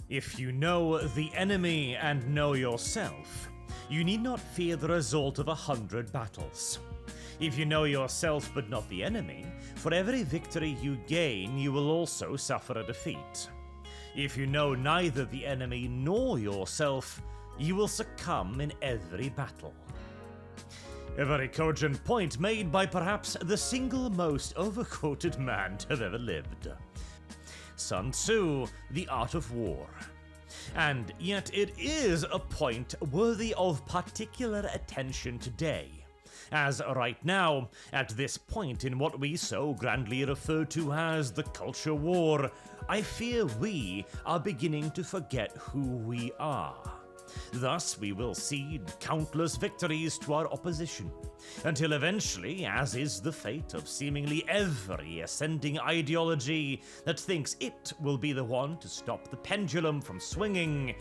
If you know the enemy and know yourself, you need not fear the result of 100 battles. If you know yourself but not the enemy, for every victory you gain, you will also suffer a defeat. If you know neither the enemy nor yourself, you will succumb in every battle. A very cogent point made by perhaps the single most overquoted man to have ever lived. Sun Tzu, The Art of War. And yet it is a point worthy of particular attention today, as right now, at this point in what we so grandly refer to as the culture war, I fear we are beginning to forget who we are. Thus, we will cede countless victories to our opposition, until eventually, as is the fate of seemingly every ascending ideology that thinks it will be the one to stop the pendulum from swinging,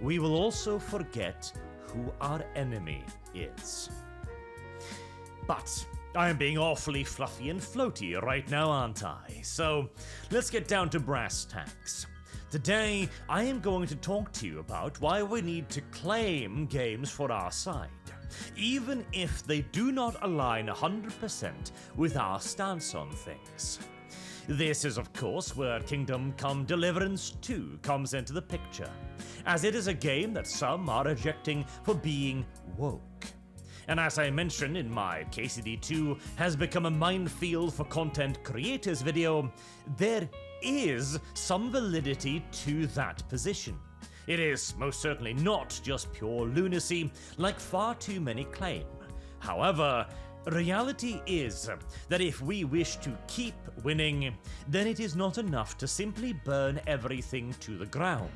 we will also forget who our enemy is. But I am being awfully fluffy and floaty right now, aren't I? So let's get down to brass tacks. Today, I am going to talk to you about why we need to claim games for our side, even if they do not align 100% with our stance on things. This is, of course, where Kingdome Come Deliverance 2 comes into the picture, as it is a game that some are rejecting for being woke. And as I mentioned in my KCD 2 has become a minefield for content creators video, there is some validity to that position. It is most certainly not just pure lunacy, like far too many claim. However, reality is that if we wish to keep winning, then it is not enough to simply burn everything to the ground.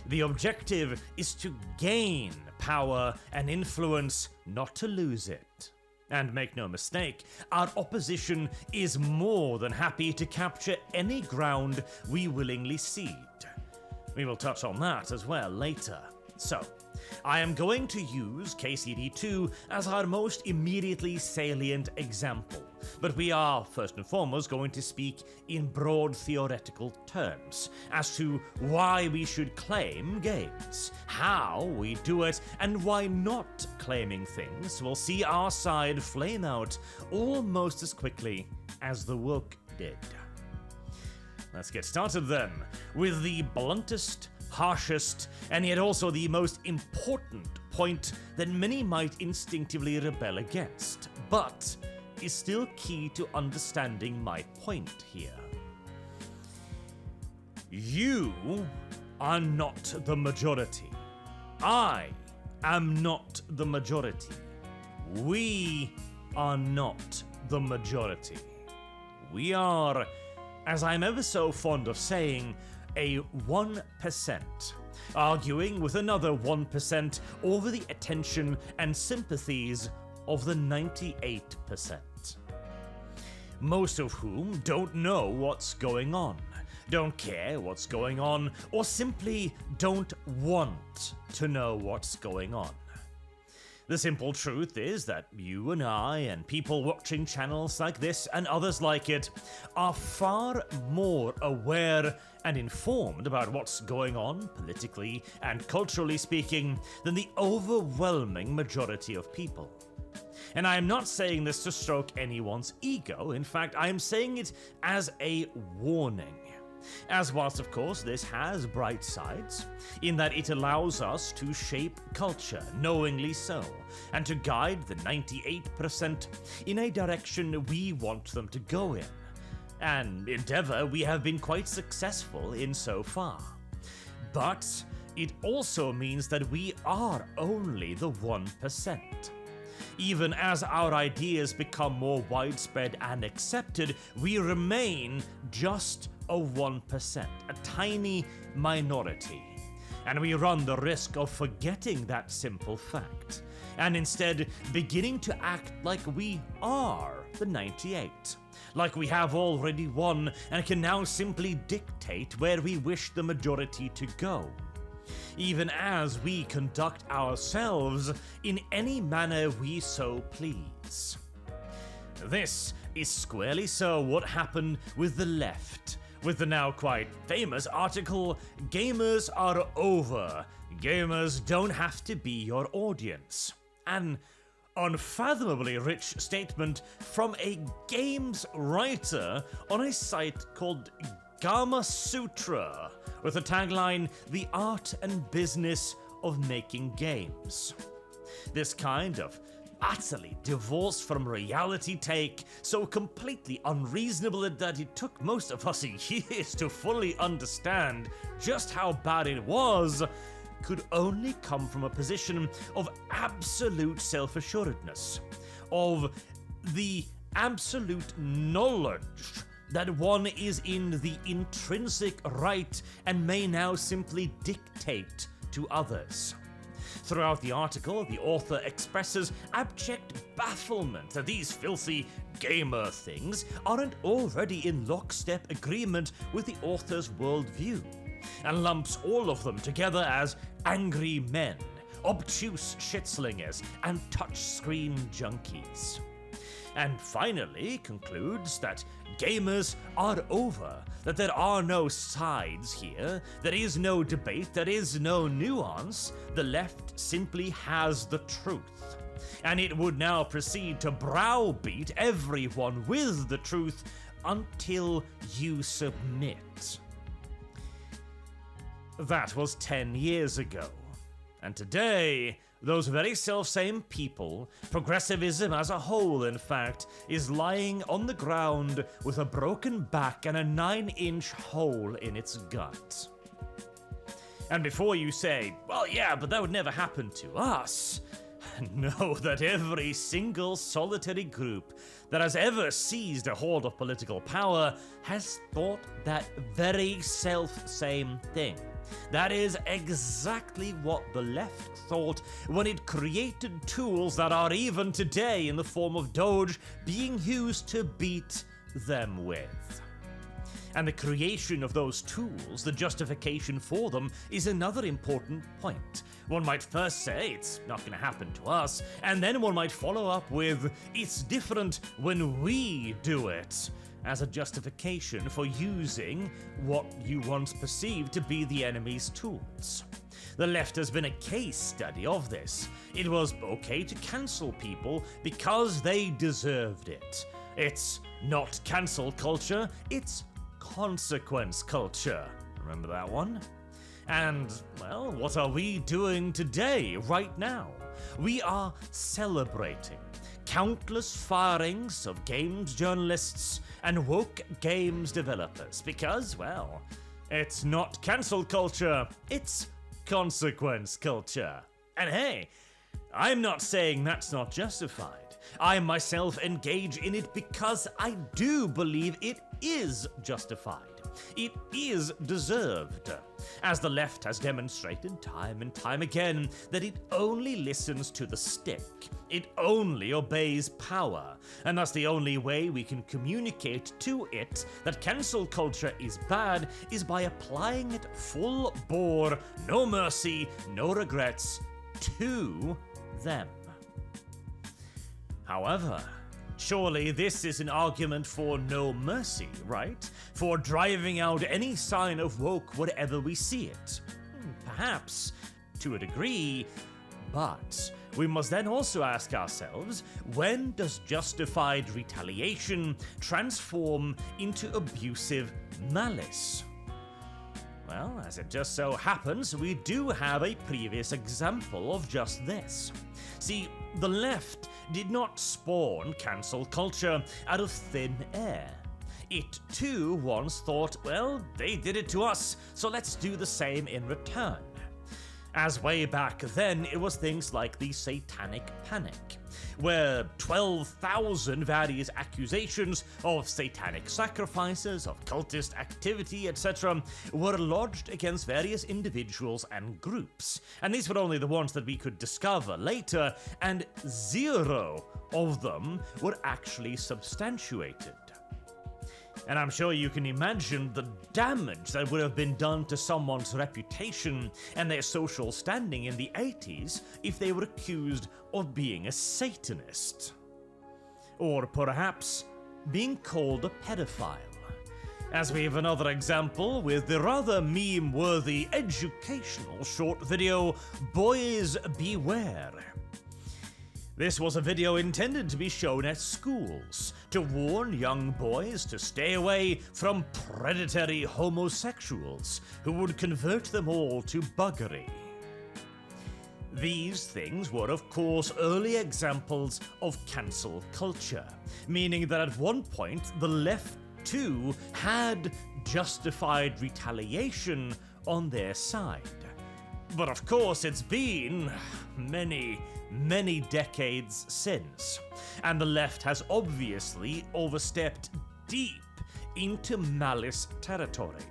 The objective is to gain power and influence, not to lose it. And make no mistake, our opposition is more than happy to capture any ground we willingly cede. We will touch on that as well later. So, I am going to use KCD 2 as our most immediately salient example, but we are first and foremost going to speak in broad theoretical terms as to why we should claim games, how we do it, and why not claiming things will see our side flame out almost as quickly as the woke did. Let's get started then with the bluntest, harshest, and yet also the most important point that many might instinctively rebel against, but is still key to understanding my point here. You are not the majority. I am not the majority. We are not the majority. We are, as I'm ever so fond of saying, a 1%, arguing with another 1% over the attention and sympathies of the 98%. Most of whom don't know what's going on, don't care what's going on, or simply don't want to know what's going on. The simple truth is that you and I and people watching channels like this and others like it are far more aware and informed about what's going on politically and culturally speaking than the overwhelming majority of people. And I am not saying this to stroke anyone's ego. In fact, I am saying it as a warning. As whilst, of course, this has bright sides, in that it allows us to shape culture, knowingly so, and to guide the 98% in a direction we want them to go in. An endeavor we have been quite successful in so far. But it also means that we are only the 1%. Even as our ideas become more widespread and accepted, we remain just a 1%, a tiny minority. And we run the risk of forgetting that simple fact, and instead beginning to act like we are the 98. Like we have already won and can now simply dictate where we wish the majority to go, even as we conduct ourselves in any manner we so please. This is squarely so what happened with the left with the now quite famous article, "Gamers are over. Gamers don't have to be your audience." An unfathomably rich statement from a games writer on a site called Gama Sutra, with the tagline, "The art and business of making games." This kind of utterly divorced from reality take, so completely unreasonable that it took most of us years to fully understand just how bad it was, could only come from a position of absolute self-assuredness, of the absolute knowledge that one is in the intrinsic right and may now simply dictate to others. Throughout the article, the author expresses abject bafflement that these filthy gamer things aren't already in lockstep agreement with the author's worldview, and lumps all of them together as angry men, obtuse shitslingers, and touchscreen junkies. And finally concludes that gamers are over, that there are no sides here, there is no debate, there is no nuance, the left simply has the truth. And it would now proceed to browbeat everyone with the truth until you submit. That was 10 years ago. And today, those very selfsame people, progressivism as a whole in fact, is lying on the ground with a broken back and a 9-inch hole in its gut. And before you say, "Well, yeah, but that would never happen to us," know that every single solitary group that has ever seized a hold of political power has thought that very self-same thing. That is exactly what the left thought when it created tools that are even today in the form of Doge being used to beat them with. And the creation of those tools, the justification for them, is another important point. One might first say it's not going to happen to us, and then one might follow up with, "It's different when we do it," as a justification for using what you once perceived to be the enemy's tools. The left has been a case study of this. It was okay to cancel people because they deserved it. It's not cancel culture, it's consequence culture. Remember that one? And, well, what are we doing today, right now? We are celebrating countless firings of games journalists and woke games developers because, well, it's not cancel culture, it's consequence culture. And hey, I'm not saying that's not justified. I myself engage in it because I do believe it is justified. It is deserved, as the left has demonstrated time and time again that it only listens to the stick. It only obeys power, and thus the only way we can communicate to it that cancel culture is bad is by applying it full bore, no mercy, no regrets, to them. However, surely this is an argument for no mercy, right? For driving out any sign of woke wherever we see it. Perhaps, to a degree, but we must then also ask ourselves, when does justified retaliation transform into abusive malice? Well, as it just so happens, we do have a previous example of just this. See, the left did not spawn cancel culture out of thin air. It too once thought, well, they did it to us, so let's do the same in return. As way back then, it was things like the Satanic Panic, where 12,000 various accusations of satanic sacrifices, of cultist activity, etc. were lodged against various individuals and groups. And these were only the ones that we could discover later, and 0 of them were actually substantiated. And I'm sure you can imagine the damage that would have been done to someone's reputation and their social standing in the 80s if they were accused of being a Satanist. Or perhaps being called a pedophile. As we have another example with the rather meme-worthy educational short video, Boys Beware. This was a video intended to be shown at schools to warn young boys to stay away from predatory homosexuals who would convert them all to buggery. These things were, of course, early examples of cancel culture, meaning that at one point the left too had justified retaliation on their side. But of course, it's been many decades since, and the left has obviously overstepped deep into malice territory.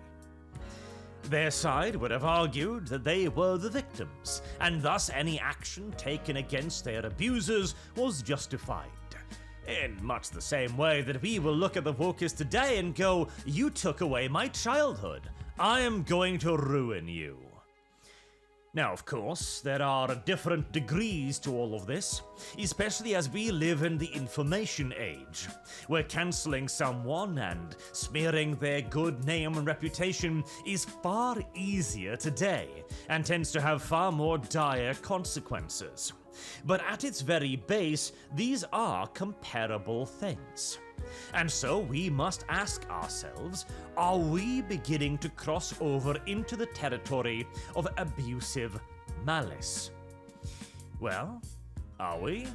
Their side would have argued that they were the victims, and thus any action taken against their abusers was justified. In much the same way that we will look at the wokers today and go, "You took away my childhood. I am going to ruin you." Now, of course, there are different degrees to all of this, especially as we live in the information age, where cancelling someone and smearing their good name and reputation is far easier today and tends to have far more dire consequences. But at its very base, these are comparable things. And so we must ask ourselves, are we beginning to cross over into the territory of abusive malice? Well, are we?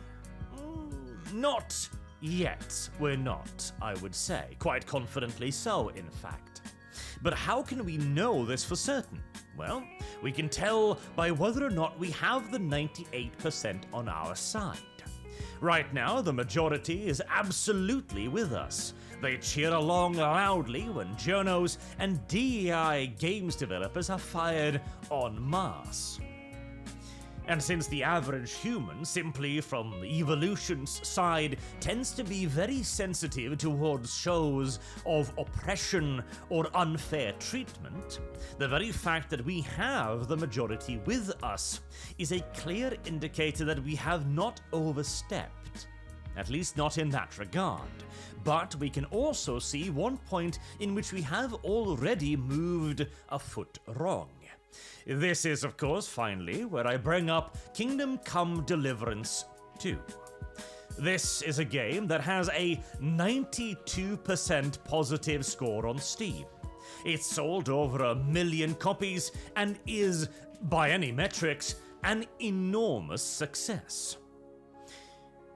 Not yet, we're not, I would say. Quite confidently so, in fact. But how can we know this for certain? Well, we can tell by whether or not we have the 98% on our side. Right now, the majority is absolutely with us. They cheer along loudly when journos and DEI games developers are fired en masse. And since the average human, simply from evolution's side, tends to be very sensitive towards shows of oppression or unfair treatment, the very fact that we have the majority with us is a clear indicator that we have not overstepped, at least not in that regard. But we can also see one point in which we have already moved a foot wrong. This is, of course, finally, where I bring up Kingdome Come Deliverance 2. This is a game that has a 92% positive score on Steam. It's sold over 1 million copies and is, by any metrics, an enormous success.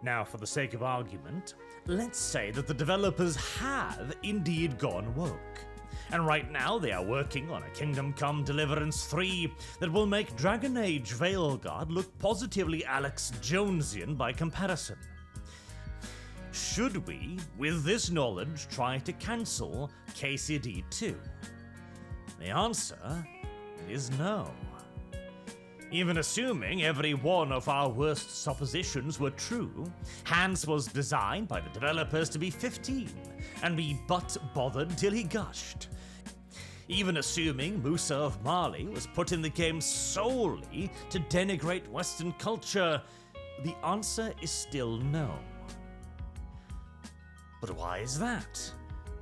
Now, for the sake of argument, let's say that the developers have indeed gone woke. And right now they are working on a Kingdome Come Deliverance 3 that will make Dragon Age Veilguard look positively Alex Jonesian by comparison. Should we, with this knowledge, try to cancel KCD 2? The answer is no. Even assuming every one of our worst suppositions were true, Hans was designed by the developers to be 15, and be butt bothered till he gushed. Even assuming Musa of Mali was put in the game solely to denigrate Western culture, the answer is still no. But why is that?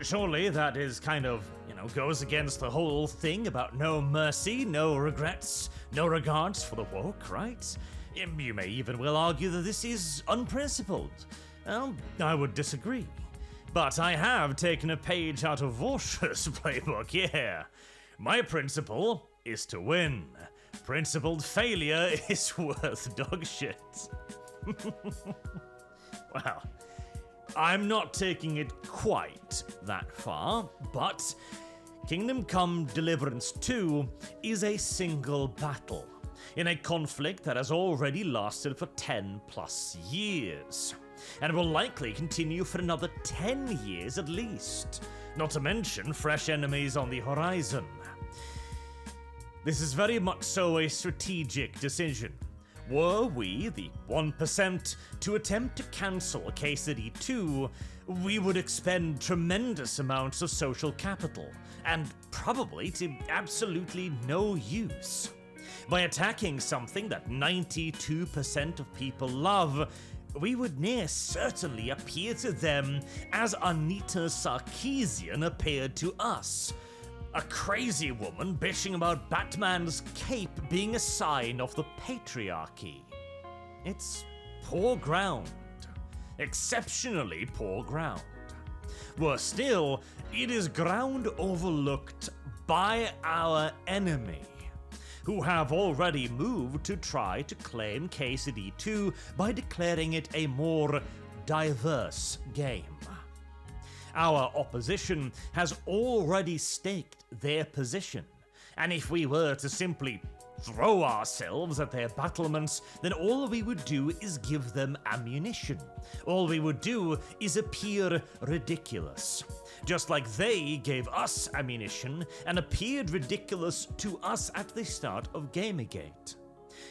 Surely that is kind of, goes against the whole thing about no mercy, no regrets, no regards for the woke, right? You may even well argue that this is unprincipled. Well, I would disagree. But I have taken a page out of Vorscha's playbook, yeah. My principle is to win. Principled failure is worth dog shit. Well, I'm not taking it quite that far, but Kingdome Come Deliverance 2 is a single battle in a conflict that has already lasted for 10 plus years. And will likely continue for another 10 years at least, not to mention fresh enemies on the horizon. This is very much so a strategic decision. Were we, the 1%, to attempt to cancel KCD 2, we would expend tremendous amounts of social capital, and probably to absolutely no use. By attacking something that 92% of people love, we would near certainly appear to them as Anita Sarkeesian appeared to us. A crazy woman bitching about Batman's cape being a sign of the patriarchy. It's poor ground. Exceptionally poor ground. Worse still, it is ground overlooked by our enemy, who have already moved to try to claim KCD 2 by declaring it a more diverse game. Our opposition has already staked their position, and if we were to simply throw ourselves at their battlements, then all we would do is give them ammunition. All we would do is appear ridiculous. Just like they gave us ammunition and appeared ridiculous to us at the start of Gamergate.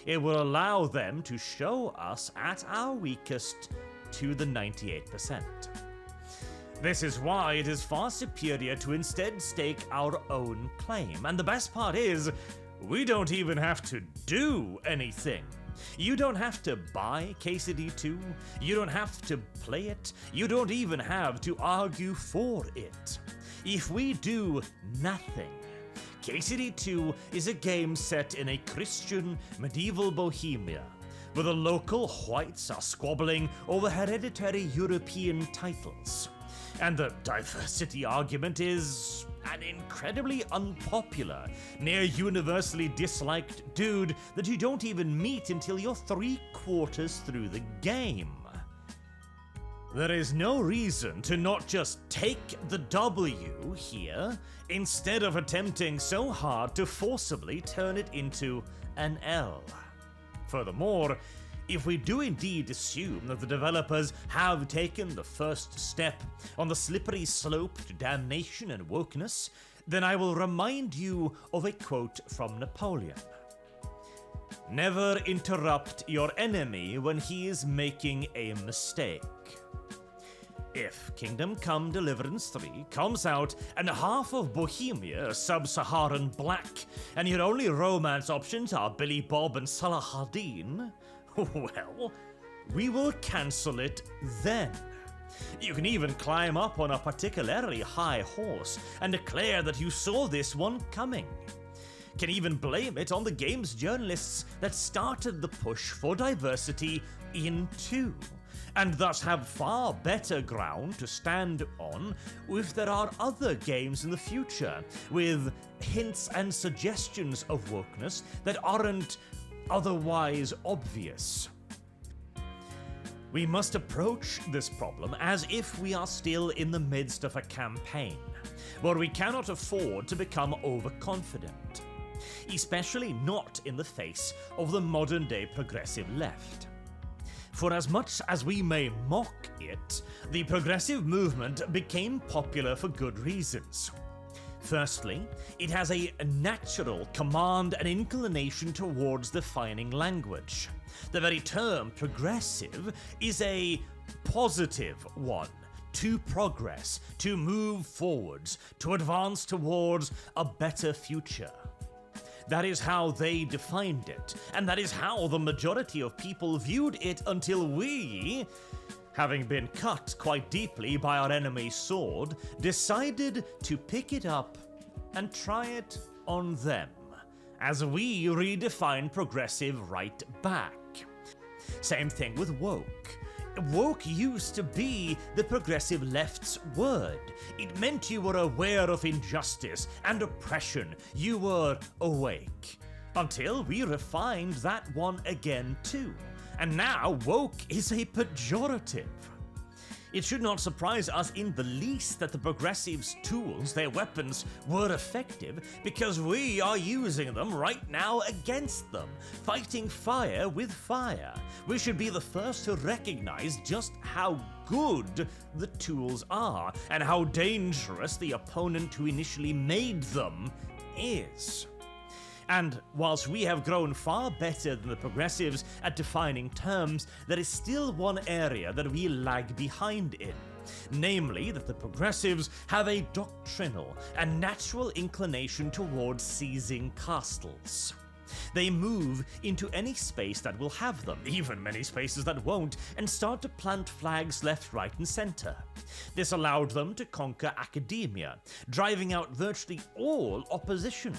It will allow them to show us at our weakest to the 98%. This is why it is far superior to instead stake our own claim. And the best part is, we don't even have to do anything. You don't have to buy KCD 2, you don't have to play it, you don't even have to argue for it. If we do nothing, KCD 2 is a game set in a Christian medieval Bohemia, where the local whites are squabbling over hereditary European titles. And the diversity argument is an incredibly unpopular, near universally disliked dude that you don't even meet until you're 3/4 through the game. There is no reason to not just take the W here, instead of attempting so hard to forcibly turn it into an L. Furthermore, if we do indeed assume that the developers have taken the first step on the slippery slope to damnation and wokeness, then I will remind you of a quote from Napoleon. "Never interrupt your enemy when he is making a mistake." If Kingdome Come Deliverance 3 comes out and half of Bohemia is sub-Saharan black, and your only romance options are Billy Bob and Salahadin, well, we will cancel it then. You can even climb up on a particularly high horse and declare that you saw this one coming. Can even blame it on the game's journalists that started the push for diversity in 2, and thus have far better ground to stand on if there are other games in the future with hints and suggestions of wokeness that aren't otherwise obvious. We must approach this problem as if we are still in the midst of a campaign, where we cannot afford to become overconfident, especially not in the face of the modern-day progressive left. For as much as we may mock it, the progressive movement became popular for good reasons. Firstly, it has a natural command and inclination towards defining language. The very term progressive is a positive one. To progress, to move forwards, to advance towards a better future. That is how they defined it, and that is how the majority of people viewed it until we, having been cut quite deeply by our enemy's sword, decided to pick it up and try it on them, as we redefine progressive right back. Same thing with woke. Woke used to be the progressive left's word. It meant you were aware of injustice and oppression. You were awake. Until we refined that one again too. And now woke is a pejorative. It should not surprise us in the least that the progressives' tools, their weapons, were effective, because we are using them right now against them, fighting fire with fire. We should be the first to recognize just how good the tools are, and how dangerous the opponent who initially made them is. And whilst we have grown far better than the progressives at defining terms, there is still one area that we lag behind in. Namely, that the progressives have a doctrinal and natural inclination towards seizing castles. They move into any space that will have them, even many spaces that won't, and start to plant flags left, right, and center. This allowed them to conquer academia, driving out virtually all opposition.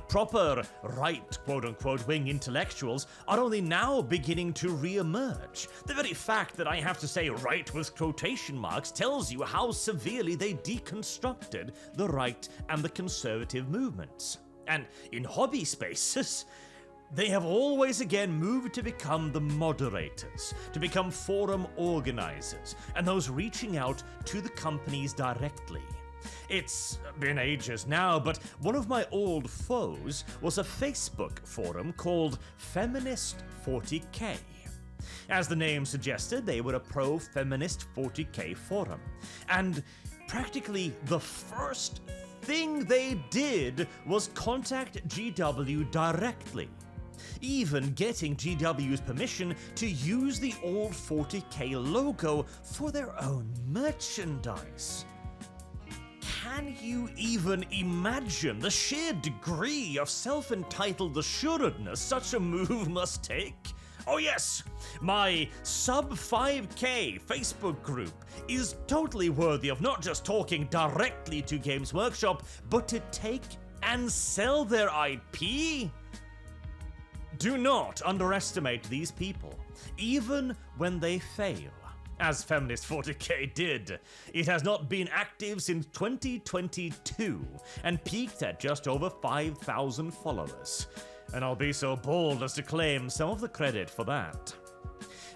Proper right, quote-unquote, wing intellectuals are only now beginning to re-emerge. The very fact that I have to say right with quotation marks tells you how severely they deconstructed the right and the conservative movements. And in hobby spaces, they have always again moved to become the moderators, to become forum organizers, and those reaching out to the companies directly. It's been ages now, but one of my old foes was a Facebook forum called Feminist 40K. As the name suggested, they were a pro-feminist 40K forum, and practically the first thing they did was contact GW directly, even getting GW's permission to use the old 40K logo for their own merchandise. Can you even imagine the sheer degree of self-entitled assuredness such a move must take? Oh yes, my sub-5K Facebook group is totally worthy of not just talking directly to Games Workshop, but to take and sell their IP? Do not underestimate these people, even when they fail. As Feminist 40K did. It has not been active since 2022 and peaked at just over 5,000 followers. And I'll be so bold as to claim some of the credit for that.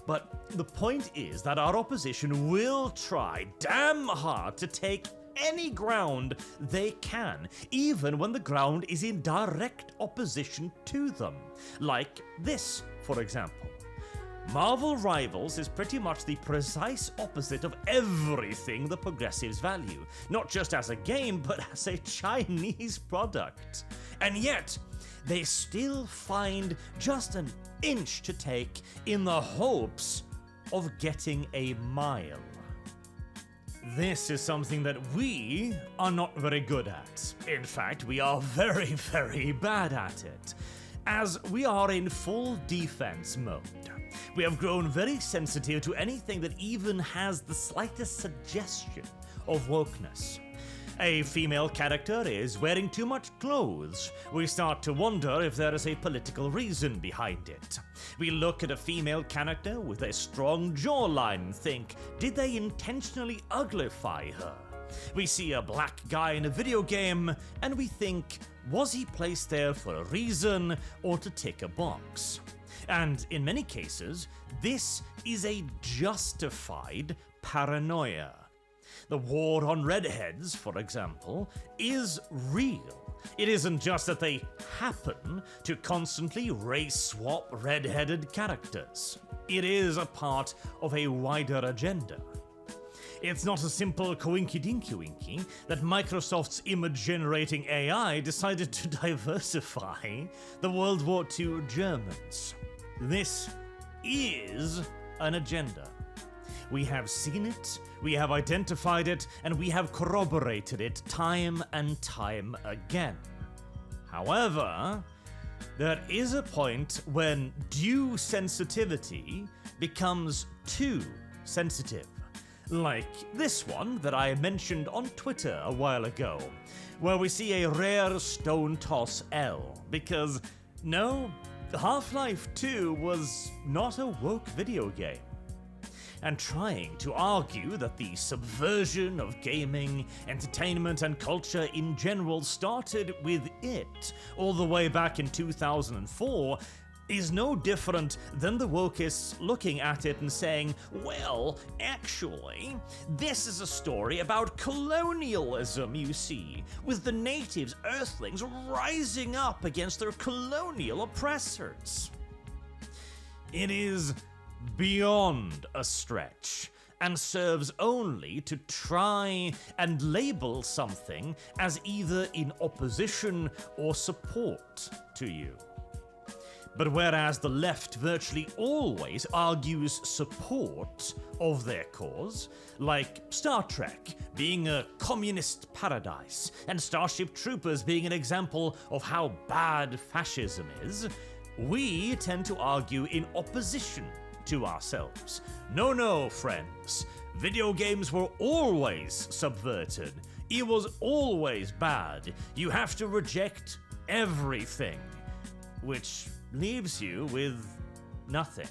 But the point is that our opposition will try damn hard to take any ground they can, even when the ground is in direct opposition to them. Like this, for example. Marvel Rivals is pretty much the precise opposite of everything the progressives value, not just as a game, but as a Chinese product. And yet, they still find just an inch to take in the hopes of getting a mile. This is something that we are not very good at. In fact, we are very, very bad at it, as we are in full defense mode. We have grown very sensitive to anything that even has the slightest suggestion of wokeness. A female character is wearing too much clothes. We start to wonder if there is a political reason behind it. We look at a female character with a strong jawline and think, did they intentionally uglify her? We see a black guy in a video game and we think, was he placed there for a reason or to tick a box? And in many cases, this is a justified paranoia. The war on redheads, for example, is real. It isn't just that they happen to constantly race swap redheaded characters. It is a part of a wider agenda. It's not a simple coinky-dinky-winky that Microsoft's image-generating AI decided to diversify the World War II Germans. This is an agenda. We have seen it, we have identified it, and we have corroborated it time and time again. However, there is a point when due sensitivity becomes too sensitive. Like this one that I mentioned on Twitter a while ago, where we see a rare stone toss L, because no, Half-Life 2 was not a woke video game. And trying to argue that the subversion of gaming, entertainment, and culture in general started with it all the way back in 2004 is no different than the wokeists looking at it and saying, well, actually, this is a story about colonialism, you see, with the natives, Earthlings, rising up against their colonial oppressors. It is beyond a stretch, and serves only to try and label something as either in opposition or support to you. But whereas the left virtually always argues support of their cause, like Star Trek being a communist paradise, and Starship Troopers being an example of how bad fascism is, we tend to argue in opposition to ourselves. No, friends. Video games were always subverted. It was always bad. You have to reject everything. Which leaves you with nothing.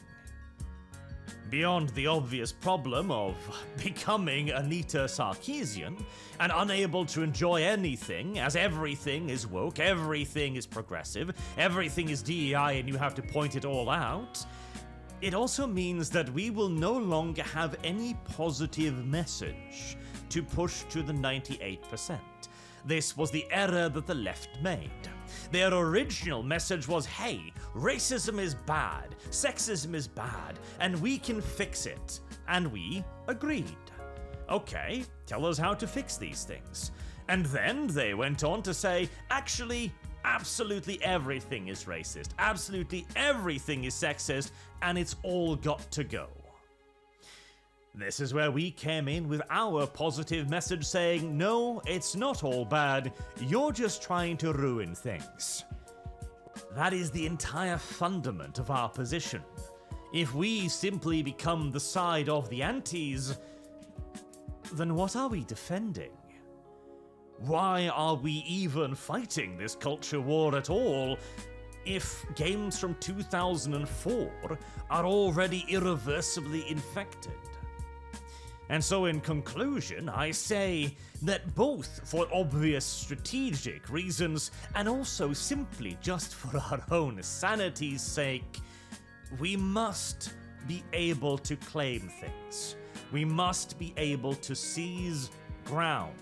Beyond the obvious problem of becoming Anita Sarkeesian and unable to enjoy anything, as everything is woke, everything is progressive, everything is DEI and you have to point it all out, it also means that we will no longer have any positive message to push to the 98%. This was the error that the left made. Their original message was, hey, racism is bad, sexism is bad, and we can fix it. And we agreed. Okay, tell us how to fix these things. And then they went on to say, actually, absolutely everything is racist, absolutely everything is sexist, and it's all got to go. This is where we came in with our positive message saying, no, it's not all bad, you're just trying to ruin things. That is the entire fundament of our position. If we simply become the side of the antis, then what are we defending? Why are we even fighting this culture war at all if games from 2004 are already irreversibly infected? And so in conclusion, I say that both for obvious strategic reasons and also simply just for our own sanity's sake, we must be able to claim things. We must be able to seize ground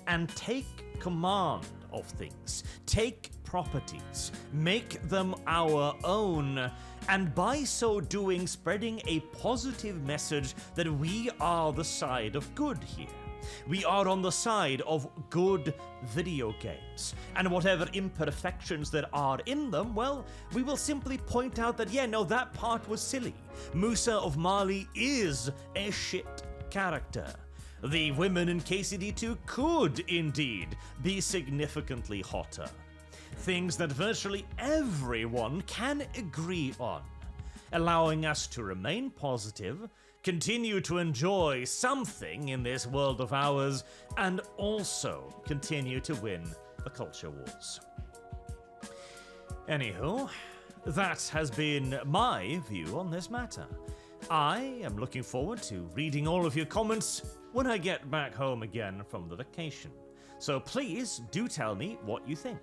and take command of things, take properties, make them our own, and by so doing spreading a positive message that we are the side of good here. We are on the side of good video games, and whatever imperfections there are in them, well, we will simply point out that, yeah, no, that part was silly. Musa of Mali is a shit character. The women in KCD 2 could indeed be significantly hotter. Things that virtually everyone can agree on, allowing us to remain positive, continue to enjoy something in this world of ours, and also continue to win the culture wars. Anywho, that has been my view on this matter. I am looking forward to reading all of your comments when I get back home again from the vacation. So please do tell me what you think.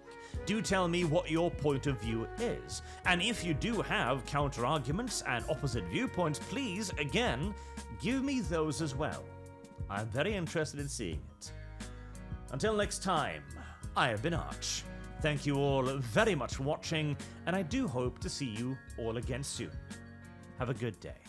Do tell me what your point of view is. And if you do have counter-arguments and opposite viewpoints, please, again, give me those as well. I'm very interested in seeing it. Until next time, I have been Arch. Thank you all very much for watching, and I do hope to see you all again soon. Have a good day.